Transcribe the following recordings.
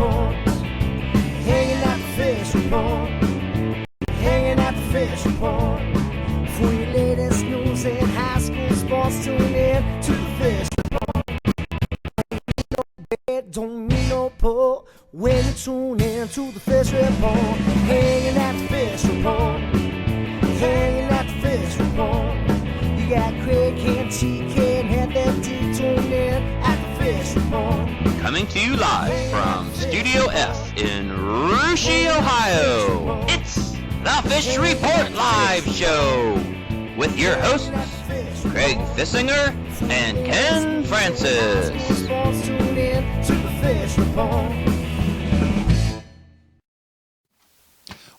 report. Hanging out the fish report. Hanging out the fish report. For your latest news in high school sports, tune in to the fish report. Don't need no pull when you tune in to the fish report. Hanging at the fish report. Hanging at the fish report. You got Craig and TK and Head that D tuned in at the fish report. Coming to you live from Studio F in Russia, Ohio. It's the Fish Report Live Show with your hosts, Craig Fissinger and Ken Francis.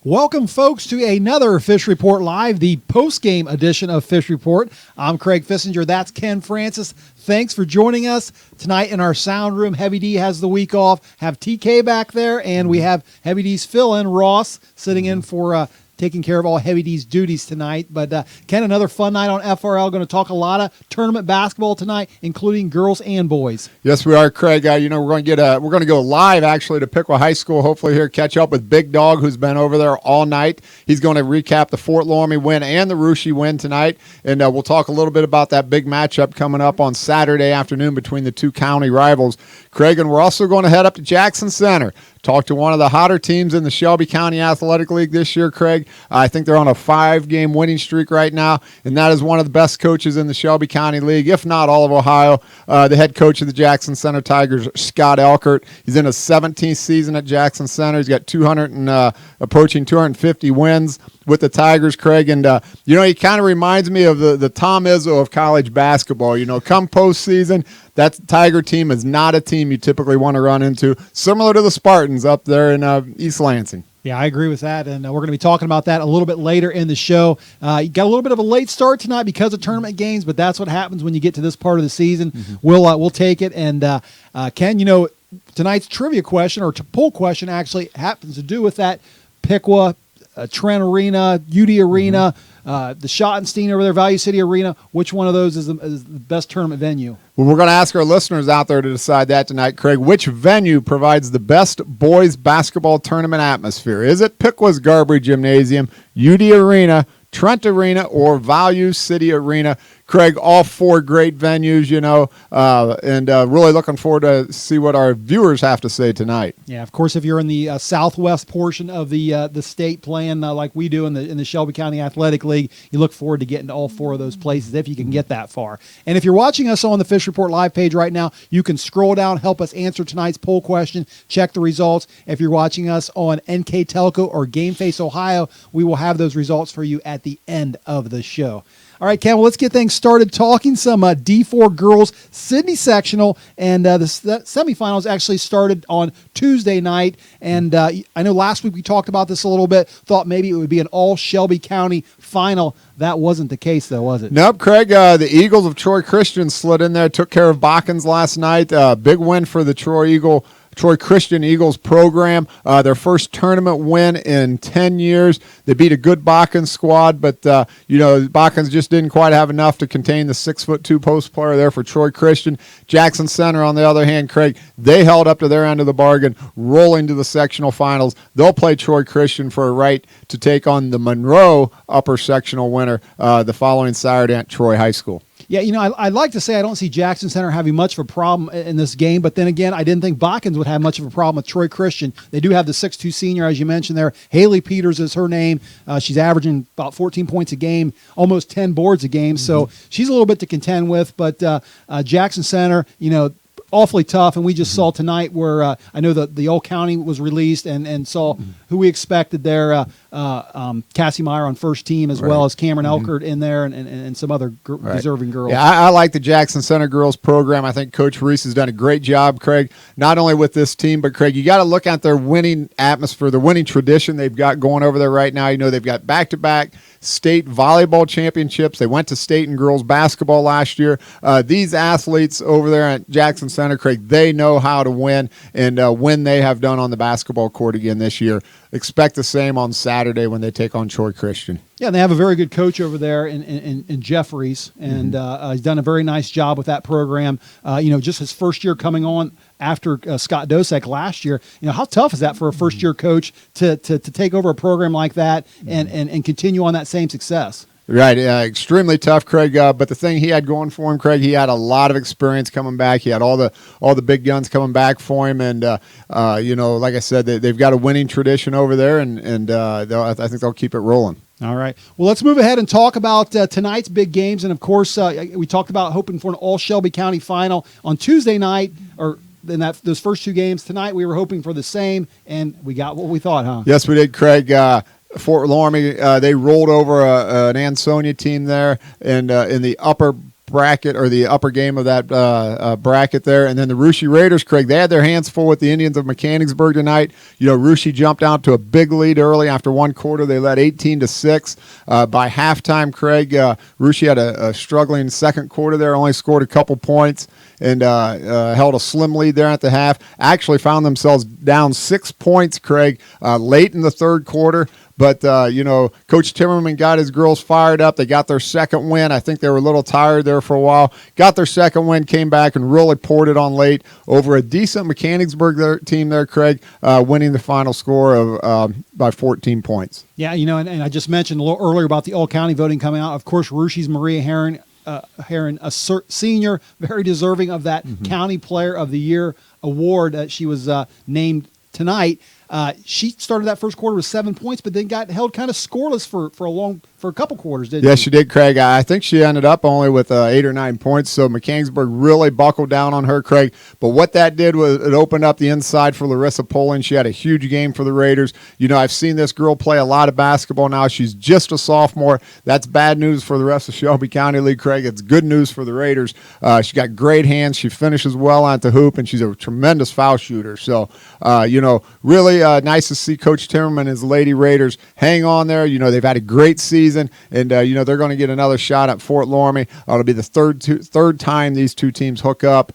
Welcome, folks, to another Fish Report Live, the post-game edition of Fish Report. I'm Craig Fissinger. That's Ken Francis. Thanks for joining us tonight in our sound room. Heavy D has the week off. Have TK back there, and we have Heavy D's fill-in, Ross, sitting in for taking care of all Heavy D's duties tonight. But Ken, another fun night on FRL. Going to talk a lot of tournament basketball tonight, including girls and boys. Yes, we are, Craig. We're going to go live actually to Piqua High School. Hopefully, here catch up with Big Dog, who's been over there all night. He's going to recap the Fort Loramie win and the Russia win tonight, and we'll talk a little bit about that big matchup coming up on Saturday afternoon between the two county rivals, Craig. And we're also going to head up to Jackson Center. Talk to one of the hotter teams in the Shelby County Athletic League this year, Craig. I think they're on a 5-game winning streak right now, and that is one of the best coaches in the Shelby County League, if not all of Ohio. The head coach of the Jackson Center Tigers, Scott Elchert. He's in his 17th season at Jackson Center. He's got approaching 250 wins with the Tigers, Craig. And, he kind of reminds me of the Tom Izzo of college basketball. Come postseason, that Tiger team is not a team you typically want to run into, similar to the Spartans up there in East Lansing. Yeah, I agree with that, and we're going to be talking about that a little bit later in the show. You got a little bit of a late start tonight because of tournament games, but that's what happens when you get to this part of the season. Mm-hmm. We'll take it. And Ken, tonight's trivia question or poll question actually happens to do with that Piqua, Trent Arena, UD Arena, the Schottenstein over there, Value City Arena. Which one of those is the best tournament venue? Well, we're going to ask our listeners out there to decide that tonight, Craig. Which venue provides the best boys basketball tournament atmosphere? Is it Piqua's Garbary Gymnasium, UD Arena, Trent Arena, or Value City Arena? Craig, all four great venues, and really looking forward to see what our viewers have to say tonight. Yeah, of course, if you're in the southwest portion of the state playing like we do in the Shelby County Athletic League, you look forward to getting to all four of those places if you can get that far. And if you're watching us on the Fish Report Live page right now, you can scroll down, help us answer tonight's poll question, check the results. If you're watching us on NK Telco or Game Face Ohio, we will have those results for you at the end of the show. All right, Ken, well, let's get things started talking some D4 girls Sydney sectional, and the semifinals actually started on Tuesday night, and I know last week we talked about this a little bit, thought maybe it would be an all Shelby County final. That wasn't the case, though, was it? Nope, Craig. The Eagles of Troy Christian slid in there, took care of Botkins last night. Big win for the Troy Christian Eagles program, their first tournament win in 10 years. They beat a good Botkins squad, but, Botkins just didn't quite have enough to contain the 6'2" post player there for Troy Christian. Jackson Center, on the other hand, Craig, they held up to their end of the bargain, rolling to the sectional finals. They'll play Troy Christian for a right to take on the Monroe upper sectional winner the following Saturday at Troy High School. Yeah, I'd like to say I don't see Jackson Center having much of a problem in this game, but then again, I didn't think Botkins would have much of a problem with Troy Christian. They do have the 6'2" senior, as you mentioned there. Haley Peters is her name. She's averaging about 14 points a game, almost 10 boards a game, so she's a little bit to contend with, but Jackson Center, awfully tough, and we just saw tonight where I know the Old County was released and saw who we expected there, Cassie Meyer on first team, as well as Cameron Elchert in there and some other deserving girls. Yeah, I like the Jackson Center girls program. I think Coach Reese has done a great job, Craig, not only with this team, but, Craig, you got to look at their winning atmosphere, the winning tradition they've got going over there right now. They've got back-to-back state volleyball championships. They went to state in girls basketball last year. These athletes over there at Jackson Center, Craig, they know how to win, and win they have done on the basketball court again this year. expect the same on Saturday when they take on Troy Christian. Yeah, and they have a very good coach over there in Jeffries, and he's done a very nice job with that program. Just his first year coming on after Scott Dosek last year. How tough is that for a first-year coach to take over a program like that and continue on that same success? Right, extremely tough, Craig. But the thing he had going for him, Craig, he had a lot of experience coming back. He had all the big guns coming back for him, and like I said, they've got a winning tradition over there, and I think they'll keep it rolling. All right. Well, let's move ahead and talk about tonight's big games. And, of course, we talked about hoping for an all-Shelby County final on Tuesday night, or in those first two games. Tonight we were hoping for the same, and we got what we thought, huh? Yes, we did, Craig. Fort Laramie, they rolled over an Ansonia team there, and in the upper bracket, or the upper game of that bracket there. And then the Russia Raiders, Craig, they had their hands full with the Indians of Mechanicsburg tonight. Russia jumped out to a big lead early. After one quarter, they led 18-6. By halftime, Craig, Russia had a struggling second quarter there, only scored a couple points, and held a slim lead there at the half. Actually found themselves down 6 points, Craig, late in the third quarter. But, Coach Timmerman got his girls fired up. They got their second win. I think they were a little tired there for a while. Got their second win, came back and really poured it on late over a decent Mechanicsburg team there, Craig, winning the final score of by 14 points. Yeah, and I just mentioned a little earlier about the all-county voting coming out. Of course, Russia's Maria Heron, a senior, very deserving of that County Player of the Year award. She was named tonight. She started that first quarter with 7 points, but then got held kind of scoreless for a couple quarters, didn't she? Yes, she did, Craig. I think she ended up only with 8 or 9 points, so Mechanicsburg really buckled down on her, Craig. But what that did was it opened up the inside for Larissa Poland. She had a huge game for the Raiders. I've seen this girl play a lot of basketball now. She's just a sophomore. That's bad news for the rest of Shelby County League, Craig. It's good news for the Raiders. She got great hands. She finishes well at the hoop, and she's a tremendous foul shooter. So, really nice to see Coach Timmerman and his Lady Raiders hang on there. They've had a great season, and they're going to get another shot at Fort Laramie. It'll be the third time these two teams hook up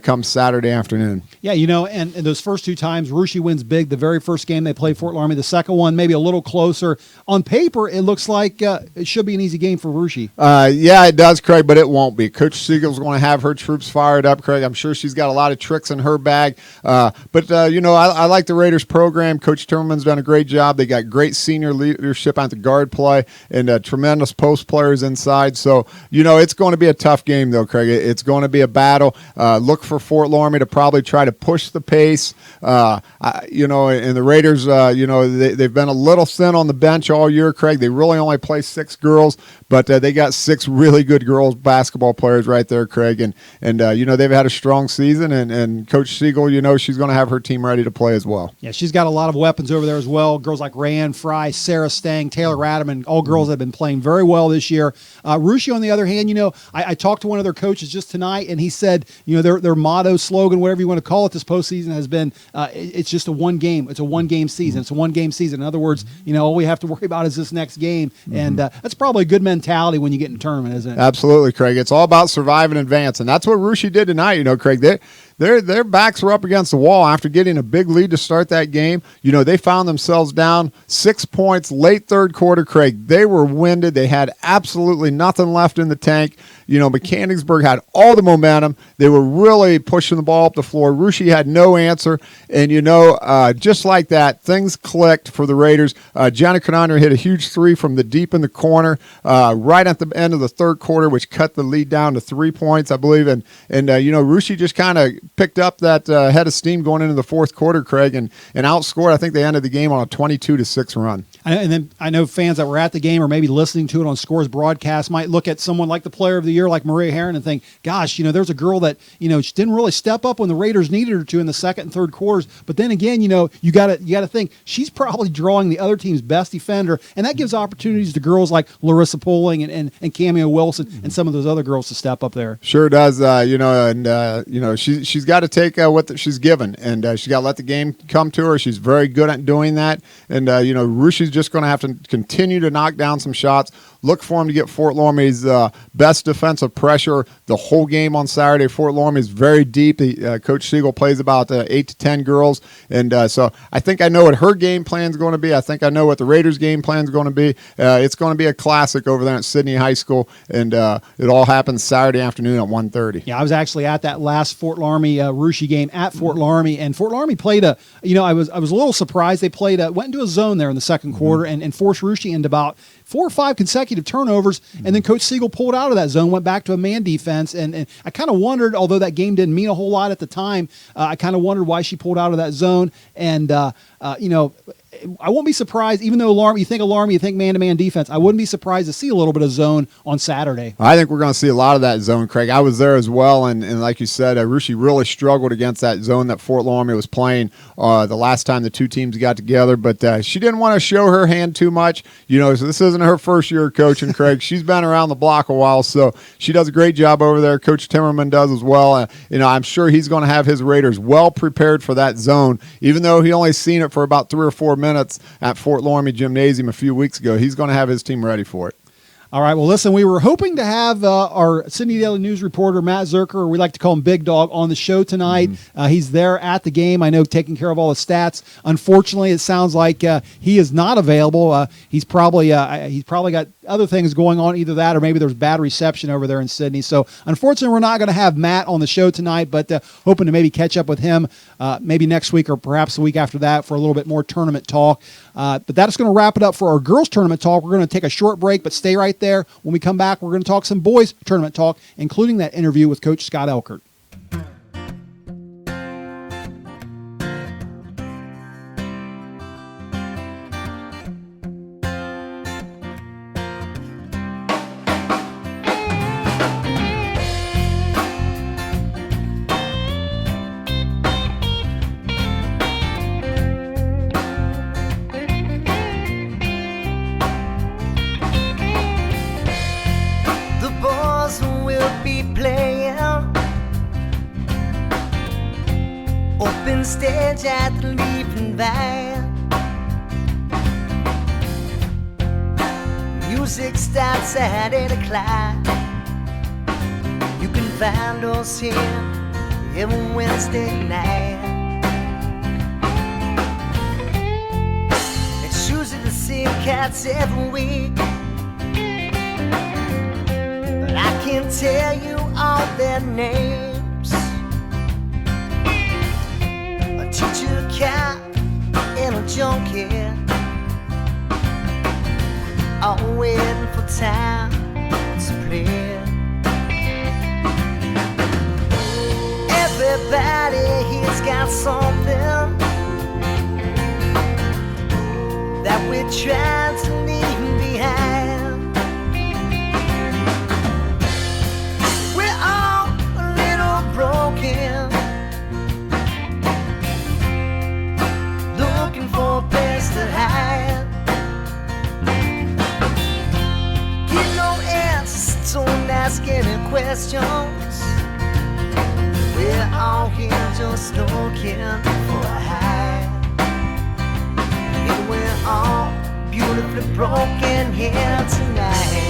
come Saturday afternoon. Yeah, and those first two times, Russia wins big. The very first game they played Fort Laramie. The second one maybe a little closer. On paper, it looks like it should be an easy game for Russia. Yeah, it does, Craig, but it won't be. Coach Siegel's going to have her troops fired up, Craig. I'm sure she's got a lot of tricks in her bag. But I like the Raiders program. Coach Timmerman's done a great job. They got great senior leadership at the guard play and tremendous post players inside. So, it's going to be a tough game, though, Craig. It's going to be a battle. Look for Fort Laramie to probably try to push the pace. And the Raiders, they've been a little thin on the bench all year, Craig. They really only play 6 girls, but they got 6 really good girls basketball players right there, Craig. And they've had a strong season, and Coach Siegel, she's going to have her team ready to play as well. Yeah, she's got a lot of weapons over there as well. Girls like Rayanne Fry, Sarah Stang, Taylor Radaman, all girls that have been playing very well this year. Russia, on the other hand, I talked to one of their coaches just tonight, and he said, their motto, slogan, whatever you want to call it, this postseason has been, it's just a one game. It's a one-game season. It's a one-game season. In other words, all we have to worry about is this next game, and that's probably a good mentality when you get in a tournament, isn't it? Absolutely, Craig. It's all about survive and advance, and that's what Russia did tonight, Craig. Their backs were up against the wall after getting a big lead to start that game. They found themselves down 6 points late third quarter, Craig. They were winded. They had absolutely nothing left in the tank. Mechanicsburg had all the momentum. They were really pushing the ball up the floor. Russia had no answer. And, just like that, things clicked for the Raiders. Jenna Conander hit a huge three from the deep in the corner right at the end of the third quarter, which cut the lead down to 3 points, I believe. And Russia just kind of picked up that head of steam going into the fourth quarter, Craig, and outscored. I think they ended the game on a 22-6 run. And then I know fans that were at the game or maybe listening to it on Scores broadcast might look at someone like the Player of the Year, like Maria Heron, and think, gosh, there's a girl that, she didn't really step up when the Raiders needed her to in the second and third quarters. But then again, you got to think she's probably drawing the other team's best defender, and that gives opportunities to girls like Larissa Poling and Cameo Wilson and some of those other girls to step up there. Sure does, she's got to take what she's given, and she's got to let the game come to her. She's very good at doing that, and Russia's just going to have to continue to knock down some shots. look for him to get Fort Loramie's best defensive pressure the whole game on Saturday. Fort Loramie is very deep. Coach Siegel plays about 8 to 10 girls, and so I think I know what her game plan is going to be. I think I know what the Raiders' game plan is going to be. It's going to be a classic over there at Sydney High School, and it all happens Saturday afternoon at 1:30. Yeah, I was actually at that last Fort Loramie Russia game at Fort Loramie, and Fort Loramie played I was a little surprised. They went into a zone there in the second quarter and forced Russia into about 4 or 5 consecutive turnovers, and then Coach Siegel pulled out of that zone, went back to a man defense, and I kind of wondered, although that game didn't mean a whole lot at the time, I kind of wondered why she pulled out of that zone, and I won't be surprised, even though you think Loramie, you think man-to-man defense, I wouldn't be surprised to see a little bit of zone on Saturday. I think we're going to see a lot of that zone, Craig. I was there as well, and like you said, Russia really struggled against that zone that Fort Loramie was playing the last time the two teams got together, but she didn't want to show her hand too much. So this isn't her first year coaching, Craig. She's been around the block a while, so she does a great job over there. Coach Timmerman does as well. I'm sure he's going to have his Raiders well prepared for that zone, even though he only seen it for about 3 or 4 minutes at Fort Loramie Gymnasium a few weeks ago. He's going to have his team ready for it. All right, well, listen, we were hoping to have our Sydney Daily News reporter, Matt Zerker, or we like to call him Big Dog, on the show tonight. He's there at the game, I know, taking care of all the stats. Unfortunately, it sounds like he is not available. He's probably got other things going on, either that or maybe there's bad reception over there in Sydney. So, unfortunately, we're not going to have Matt on the show tonight, but hoping to maybe catch up with him maybe next week or perhaps the week after that for a little bit more tournament talk. But that's going to wrap it up for our girls tournament talk. We're going to take a short break, but stay right there. When we come back, we're going to talk some boys tournament talk, including that interview with Coach Scott Elchert. Stage at the leaving van. Music starts at 8 o'clock. You can find us here every Wednesday night. It's usually the same cats every week, but I can't tell you all their names. Teacher, cat, and a junkie, all waiting for time to play. Everybody here's got something that we're trying to leave behind. We're all a little broken, for a place to hide. Get no answers, don't ask any questions. We're all here just looking for a high. And we're all beautifully broken here tonight.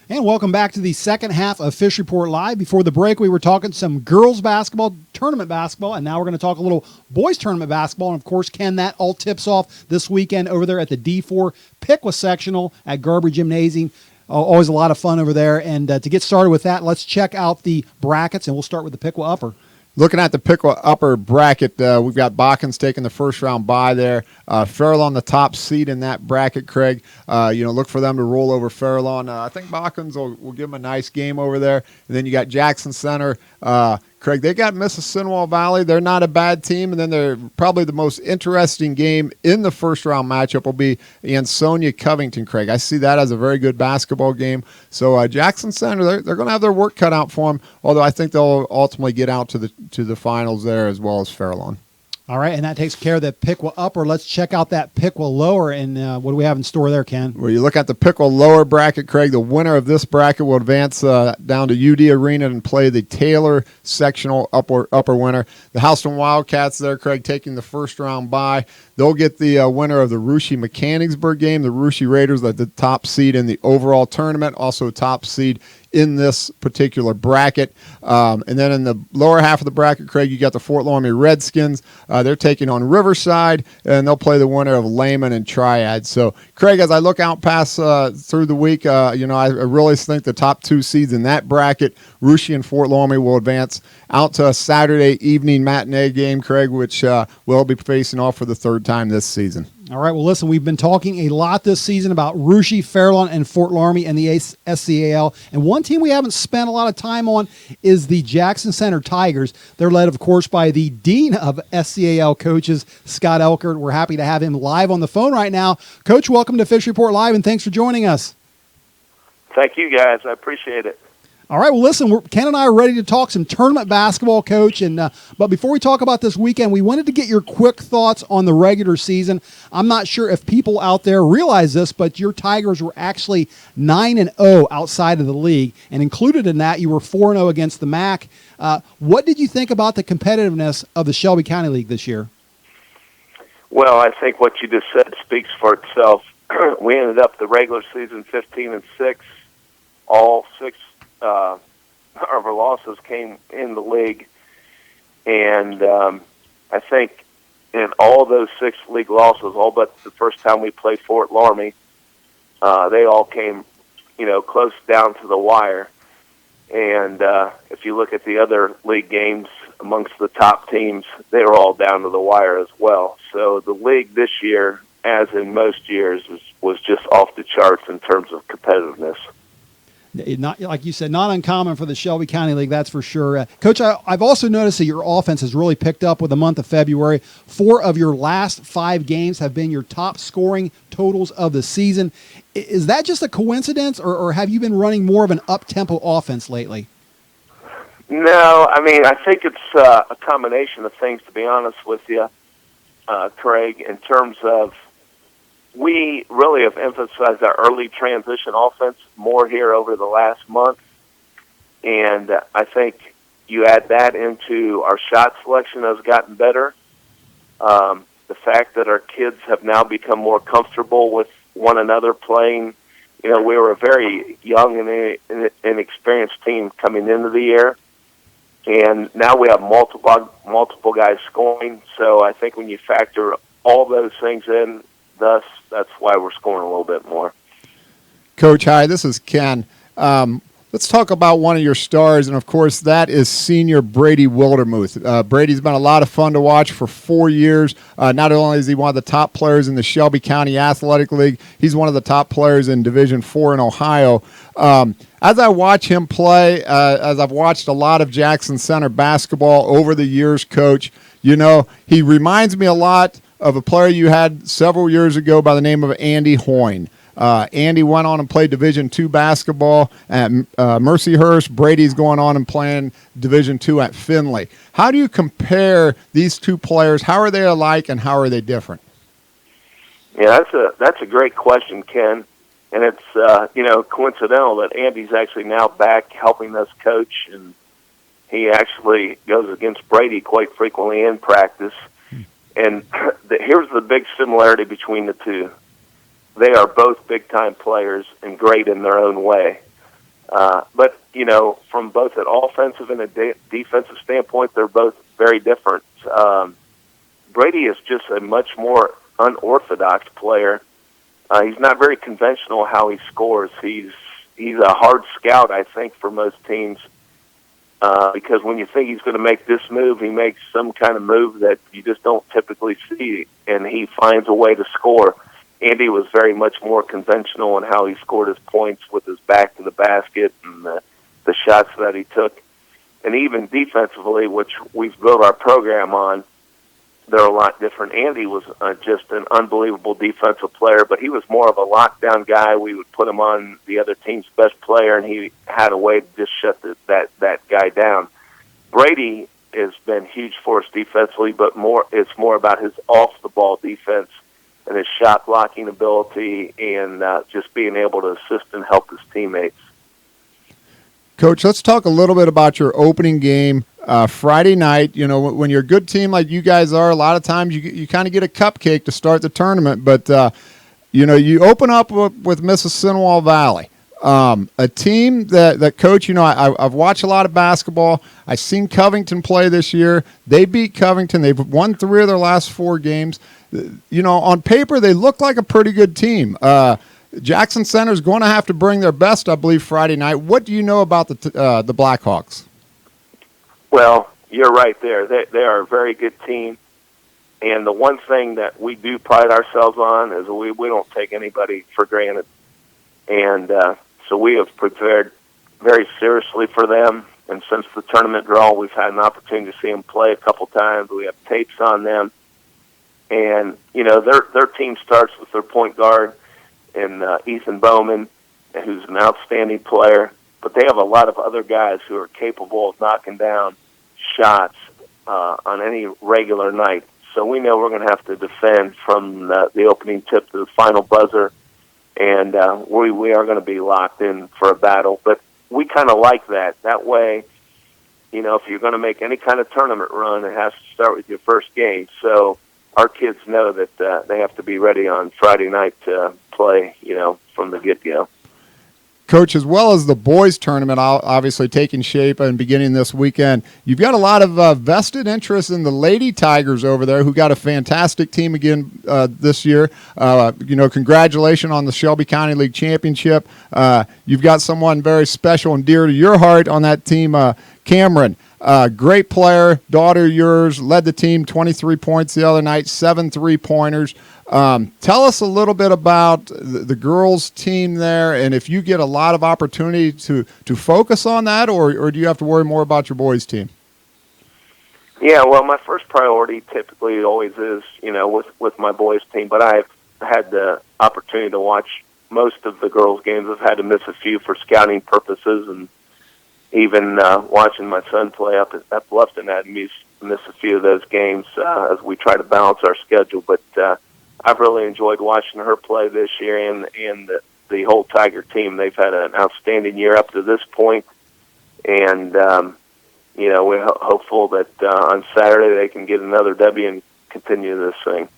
And welcome back to the second half of Fish Report Live. Before the break, we were talking some girls basketball, tournament basketball, and now we're going to talk a little boys tournament basketball. And, of course, Ken, that all tips off this weekend over there at the D4 Piqua Sectional at Garber Gymnasium. Always a lot of fun over there. And to get started with that, let's check out the brackets, and we'll start with the Piqua Upper. Looking at the Piqua upper bracket, we've got Bachans taking the first round bye there. Farallon the top seed in that bracket, Craig. Look for them to roll over Farallon. I think Bachans will give them a nice game over there. And then you got Jackson Center. Craig, they got Mississinawa Valley. They're not a bad team. And then they're probably the most interesting game in the first round matchup will be Ansonia Covington, Craig. I see that as a very good basketball game. So Jackson Center, they're going to have their work cut out for them, although I think they'll ultimately get out to the finals there as well as Farallon. All right, and that takes care of the Piqua upper. Let's check out that Piqua lower, and what do we have in store there, Ken? Well, you look at the Piqua lower bracket, Craig. The winner of this bracket will advance down to UD Arena and play the Taylor sectional upper winner. The Houston Wildcats there, Craig, taking the first round bye. They'll get the winner of the Russia Mechanicsburg game. The Russia Raiders are the top seed in the overall tournament, also top seed in this particular bracket. And then in the lower half of the bracket, Craig, you got the Fort Laramie Redskins. They're taking on Riverside, and they'll play the winner of Lehman and Triad. So, Craig, as I look out past through the week, I really think the top two seeds in that bracket, Russia and Fort Laramie, will advance out to a Saturday evening matinee game, Craig, which we'll be facing off for the third time this season. All right, well, listen, we've been talking a lot this season about Russia, Fairlawn, and Fort Laramie and the SCAL. And one team we haven't spent a lot of time on is the Jackson Center Tigers. They're led, of course, by the Dean of SCAL coaches, Scott Elchert. We're happy to have him live on the phone right now. Coach, welcome to Fish Report Live, and thanks for joining us. Thank you, guys. I appreciate it. All right, well, listen, Ken and I are ready to talk some tournament basketball, Coach. And but bbefore we talk about this weekend, we wanted to get your quick thoughts on the regular season. I'm not sure if people out there realize this, but your Tigers were actually 9-0 outside of the league, and included in that, you were 4-0 against the MAC. What did you think about the competitiveness of the Shelby County League this year? Well, I think what you just said speaks for itself. We ended up the regular season 15-6. All six of our losses came in the league, and I think in all those 6 league losses, all but the first time we played Fort Laramie, they all came, close down to the wire. And if you look at the other league games amongst the top teams, they were all down to the wire as well. So the league this year, as in most years, was just off the charts in terms of competitiveness. Not, like you said, not uncommon for the Shelby County League, that's for sure. Coach, I've also noticed that your offense has really picked up with the month of February. 4 of your last 5 games have been your top scoring totals of the season. Is that just a coincidence, or have you been running more of an up-tempo offense lately? No, I mean, I think it's a combination of things, to be honest with you, Craig, in terms of we really have emphasized our early transition offense more here over the last month. And I think you add that into our shot selection has gotten better. The fact that our kids have now become more comfortable with one another playing. We were a very young and inexperienced team coming into the year. And now we have multiple guys scoring. So I think when you factor all those things in, that's why we're scoring a little bit more. Coach, hi, this is Ken. Let's talk about one of your stars, and of course that is senior Brady Wildermuth. Brady's been a lot of fun to watch for 4 years. Not only is he one of the top players in the Shelby County Athletic League, he's one of the top players in Division IV in Ohio. As I watch him play, as I've watched a lot of Jackson Center basketball over the years, Coach, he reminds me a lot of a player you had several years ago by the name of Andy Hoyne. Andy went on and played Division II basketball at Mercyhurst. Brady's going on and playing Division II at Findlay. How do you compare these two players? How are they alike and how are they different? Yeah, that's a great question, Ken. And it's coincidental that Andy's actually now back helping us coach, and he actually goes against Brady quite frequently in practice. And here's the big similarity between the two. They are both big-time players and great in their own way. But, from both an offensive and a defensive standpoint, they're both very different. Brady is just a much more unorthodox player. He's not very conventional how he scores. He's a hard scout, I think, for most teams. Because when you think he's going to make this move, he makes some kind of move that you just don't typically see, and he finds a way to score. Andy was very much more conventional in how he scored his points with his back to the basket and the shots that he took. And even defensively, which we've built our program on, they're a lot different. Andy was just an unbelievable defensive player, but he was more of a lockdown guy. We would put him on the other team's best player, and he had a way to just shut that guy down. Brady has been huge for us defensively, but it's more about his off-the-ball defense and his shot blocking ability and just being able to assist and help his teammates. Coach, let's talk a little bit about your opening game Friday night. You know, when you're a good team like you guys are, a lot of times you kind of get a cupcake to start the tournament. But, you know, you open up with Mississinawa Valley, a team that Coach, you know, I've watched a lot of basketball. I've seen Covington play this year. They beat Covington. They've won 3 of their last 4 games. You know, on paper, they look like a pretty good team. Jackson Center is going to have to bring their best, I believe, Friday night. What do you know about the Blackhawks? Well, you're right there. They are a very good team. And the one thing that we do pride ourselves on is we don't take anybody for granted. And so we have prepared very seriously for them. And since the tournament draw, we've had an opportunity to see them play a couple times. We have tapes on them. And, you know, their team starts with their point guard, and Ethan Bowman, who's an outstanding player. But they have a lot of other guys who are capable of knocking down shots on any regular night. So we know we're going to have to defend from the opening tip to the final buzzer, and we are going to be locked in for a battle. But we kind of like that. That way, you know, if you're going to make any kind of tournament run, it has to start with your first game. So our kids know that they have to be ready on Friday night to play, you know, from the get-go. Coach, as well as the boys tournament obviously taking shape and beginning this weekend, you've got a lot of vested interest in the Lady Tigers over there, who got a fantastic team again this year. You know, congratulations on the Shelby County League Championship. You've got someone very special and dear to your heart on that team, Cameron. Great player, daughter of yours, led the team 23 points the other night, 7 3-pointers. Tell us a little bit about the girls' team there, and if you get a lot of opportunity to focus on that, or do you have to worry more about your boys' team? Yeah, well, my first priority typically always is, you know, with my boys' team, but I've had the opportunity to watch most of the girls' games. I've had to miss a few for scouting purposes, and even watching my son play up at Bluffton, I had to miss a few of those games as we try to balance our schedule. But I've really enjoyed watching her play this year, and the whole Tiger team. They've had an outstanding year up to this point, and you know, we're hopeful that on Saturday they can get another W and continue this thing.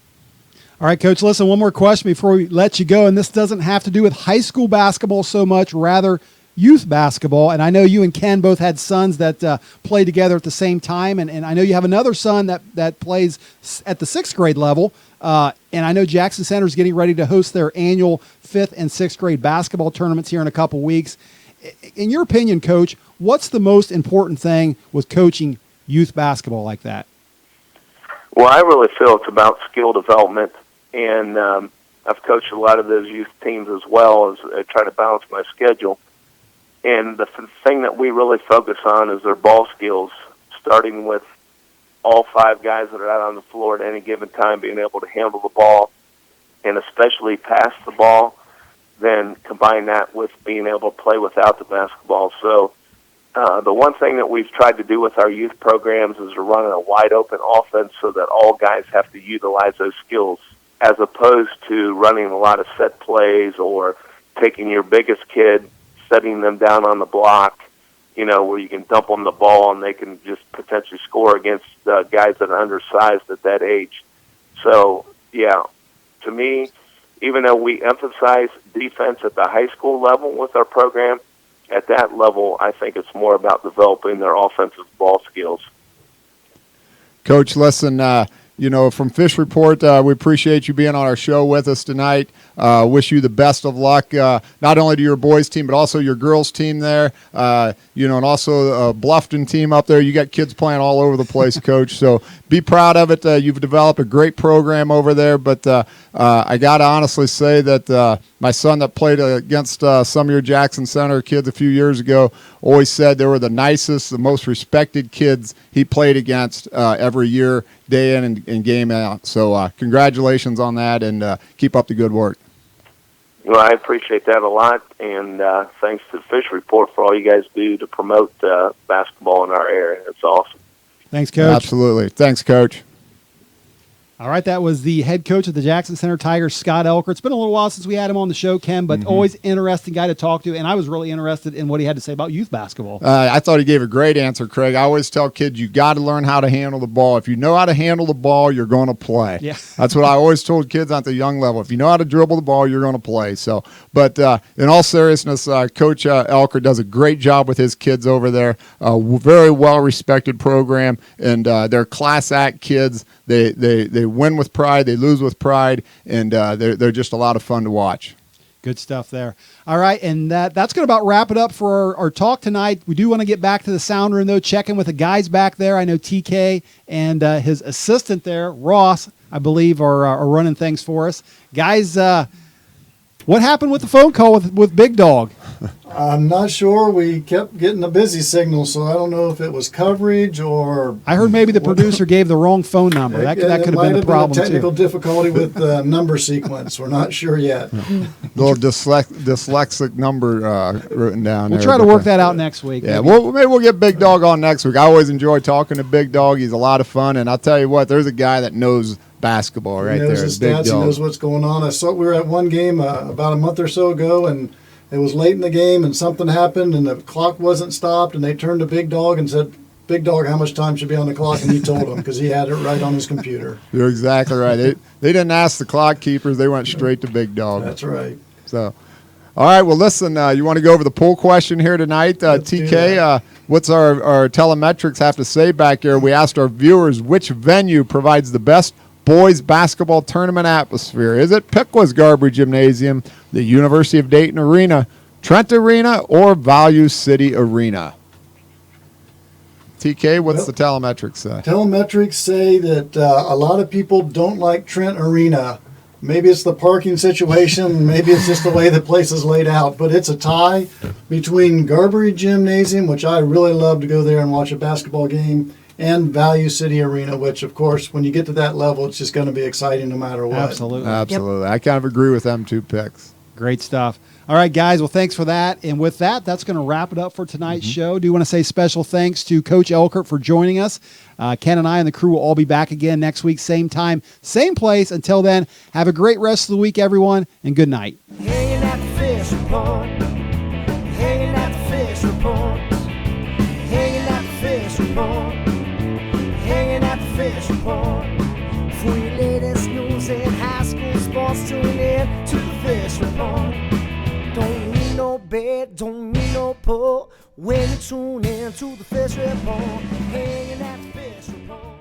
All right, Coach, listen, one more question before we let you go, and this doesn't have to do with high school basketball so much, rather youth basketball. And I know you and Ken both had sons that play together at the same time, and I know you have another son that plays at the 6th grade level, and I know Jackson Center is getting ready to host their annual 5th and 6th grade basketball tournaments here in a couple weeks. In your opinion, Coach, what's the most important thing with coaching youth basketball like that? Well, I really feel it's about skill development, and I've coached a lot of those youth teams as well as I try to balance my schedule. And the thing that we really focus on is their ball skills, starting with all 5 guys that are out on the floor at any given time being able to handle the ball and especially pass the ball, then combine that with being able to play without the basketball. So the one thing that we've tried to do with our youth programs is to run a wide-open offense so that all guys have to utilize those skills, as opposed to running a lot of set plays or taking your biggest kid, setting them down on the block, you know, where you can dump them the ball and they can just potentially score against guys that are undersized at that age. So, yeah, to me, even though we emphasize defense at the high school level with our program, at that level, I think it's more about developing their offensive ball skills. Coach, listen, you know, from Fish Report, we appreciate you being on our show with us tonight. Wish you the best of luck, not only to your boys' team, but also your girls' team there, you know, and also a Bluffton team up there. You got kids playing all over the place, Coach, so be proud of it. You've developed a great program over there, but I got to honestly say that my son that played against some of your Jackson Center kids a few years ago always said they were the nicest, the most respected kids he played against every year, day in and game out. So congratulations on that, and keep up the good work. Well, I appreciate that a lot, and thanks to the Fish Report for all you guys do to promote basketball in our area. It's awesome. Thanks, Coach. Absolutely. Thanks, Coach. All right, that was the head coach of the Jackson Center Tigers, Scott Elchert. It's been a little while since we had him on the show, Ken, but always interesting guy to talk to, and I was really interested in what he had to say about youth basketball. I thought he gave a great answer, Craig. I always tell kids, you got to learn how to handle the ball. If you know how to handle the ball, you're going to play. Yeah. That's what I always told kids at the young level. If you know how to dribble the ball, you're going to play. So, but in all seriousness, Coach Elchert does a great job with his kids over there. Very well-respected program, and they're class act kids. They win with pride, they lose with pride, and they're just a lot of fun to watch. Good stuff there. All right, and that's going to about wrap it up for our talk tonight. We do want to get back to the sound room, though, check in with the guys back there. I know TK and his assistant there, Ross, I believe, are running things for us. Guys, what happened with the phone call with Big Dog? I'm not sure. We kept getting a busy signal, so I don't know if it was coverage or... I heard maybe the producer gave the wrong phone number. That could have been a problem, a technical too. difficulty with the number sequence. We're not sure yet. Little dyslexic number written down We'll there. try to work that out next week. Yeah, maybe we'll get Big Dog on next week. I always enjoy talking to Big Dog. He's a lot of fun, and I'll tell you what, there's a guy that knows basketball right there. He knows his Big stats. He Dog. knows what's going on. We were at one game about a month or so ago, and it was late in the game, and something happened, and the clock wasn't stopped, and they turned to Big Dog and said, Big Dog, how much time should be on the clock? And he told them because he had it right on his computer. You're exactly right. They didn't ask the clock keepers. They went straight to Big Dog. That's right. So, all right. Well, listen, you want to go over the poll question here tonight? Let's do TK, that. what's our telemetrics have to say back here? We asked our viewers which venue provides the best boys basketball tournament atmosphere. Is it Piqua Garbry Gymnasium, the University of Dayton Arena, Trent Arena, or Value City Arena? TK, what's the telemetrics say? Telemetrics say that a lot of people don't like Trent Arena. Maybe it's the parking situation, maybe it's just the way the place is laid out, but it's a tie between Garbry Gymnasium, which I really love to go there and watch a basketball game, and Value City Arena, which, of course, when you get to that level, it's just going to be exciting no matter what. Absolutely. Absolutely. I kind of agree with them two picks. Great stuff. All right, guys. Well, thanks for that. And with that, that's going to wrap it up for tonight's show. Do want to say special thanks to Coach Elchert for joining us. Ken and I and the crew will all be back again next week, same time, same place. Until then, have a great rest of the week, everyone, and good night. Hanging at the fishing pond, hanging at the fishing pond, hanging at the fishing pond, hanging at the fishing pond. For your latest news and high school sports, tune in to the fishing pond. Don't need no bed, don't need no pole when you tune in to the fishing pond, hanging at the fishing pond.